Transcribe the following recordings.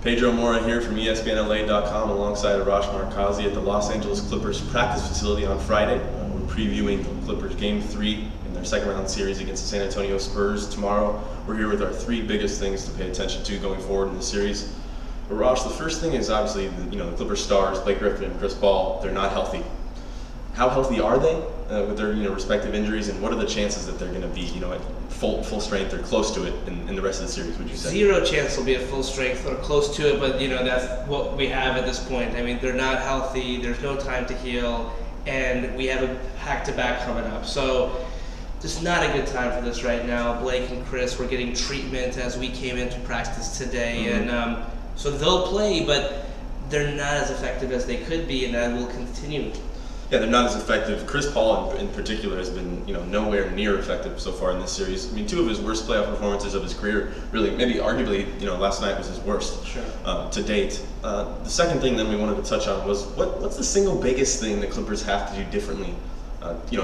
Pedro Moura here from ESPNLA.com alongside Arash Markazi at the Los Angeles Clippers practice facility on Friday. We're previewing the Clippers Game 3 in their second round series against the San Antonio Spurs tomorrow. We're here with our three biggest things to pay attention to going forward in the series. Arash, the first thing is obviously the Clippers stars, Blake Griffin and Chris Paul, they're not healthy. How healthy are they with their respective injuries, and what are the chances that they're going to be at full strength or close to it in the rest of the series, would you say? Zero chance they'll be at full strength or close to it, but that's what we have at this point. I mean, they're not healthy, there's no time to heal, and we have a back-to-back coming up. So just not a good time for this right now. Blake and Chris were getting treatment as we came into practice today, and so they'll play, but they're not as effective as they could be, and that will continue. Yeah, they're not as effective. Chris Paul in particular has been nowhere near effective so far in this series. I mean, two of his worst playoff performances of his career, really, maybe arguably, last night was his worst to date. The second thing then we wanted to touch on was what's the single biggest thing the Clippers have to do differently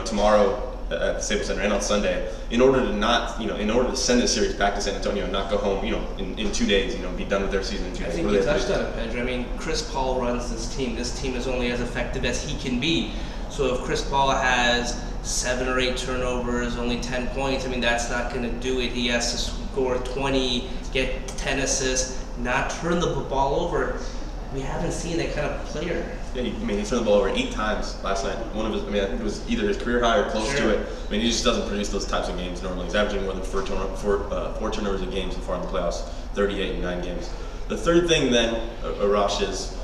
tomorrow at the Staples Center and on Sunday in order to send this series back to San Antonio and not go home in 2 days, be done with their season in 2 days. I think you touched on it, Pedro. I mean, Chris Paul runs this team. This team is only as effective as he can be. So if Chris Paul has 7 or 8 turnovers, only 10 points, I mean, that's not going to do it. He has to score 20, get 10 assists, not turn the ball over. We haven't seen that kind of player. Yeah, he turned the ball over 8 times last night. One of his, I think it was either his career high or close to it. I mean, he just doesn't produce those types of games normally. He's averaging more than 4 turnovers a game so far in the playoffs, 38 in 9 games. The third thing then, Arash, is,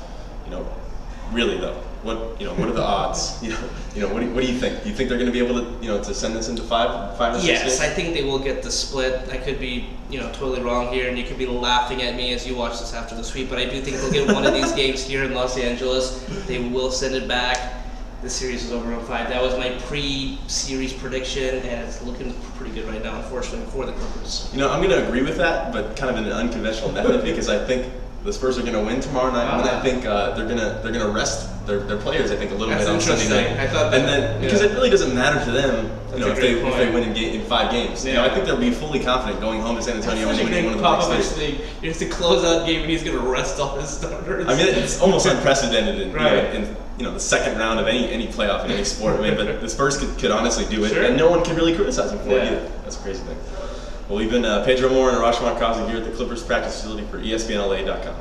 really though, what are the odds? What do you think? Do you think they're going to be able to send this into 5 or 6 Yes, games? I think they will get the split. I could be totally wrong here, and you could be laughing at me as you watch this after the sweep, but I do think they'll get one of these games here in Los Angeles. They will send it back. The series is over in 5. That was my pre-series prediction, and it's looking pretty good right now, unfortunately, for the Clippers. I'm going to agree with that, but kind of in an unconventional method, because I think the Spurs are going to win tomorrow night, and I think they're gonna rest their players. I think a little bit on Sunday night, I thought that, and then because it really doesn't matter to them, if they win in 5 games. Yeah. I think they'll be fully confident going home to San Antonio and winning one of the next 3. It's a closeout game, and he's going to rest all his starters. I mean, it's almost unprecedented in the second round of any playoff in any sport. I mean, but the Spurs could honestly do it, and no one can really criticize them for it either. That's a crazy thing. Well, we've been Pedro Moura and Arash Markazi here at the Clippers practice facility for ESPNLA.com.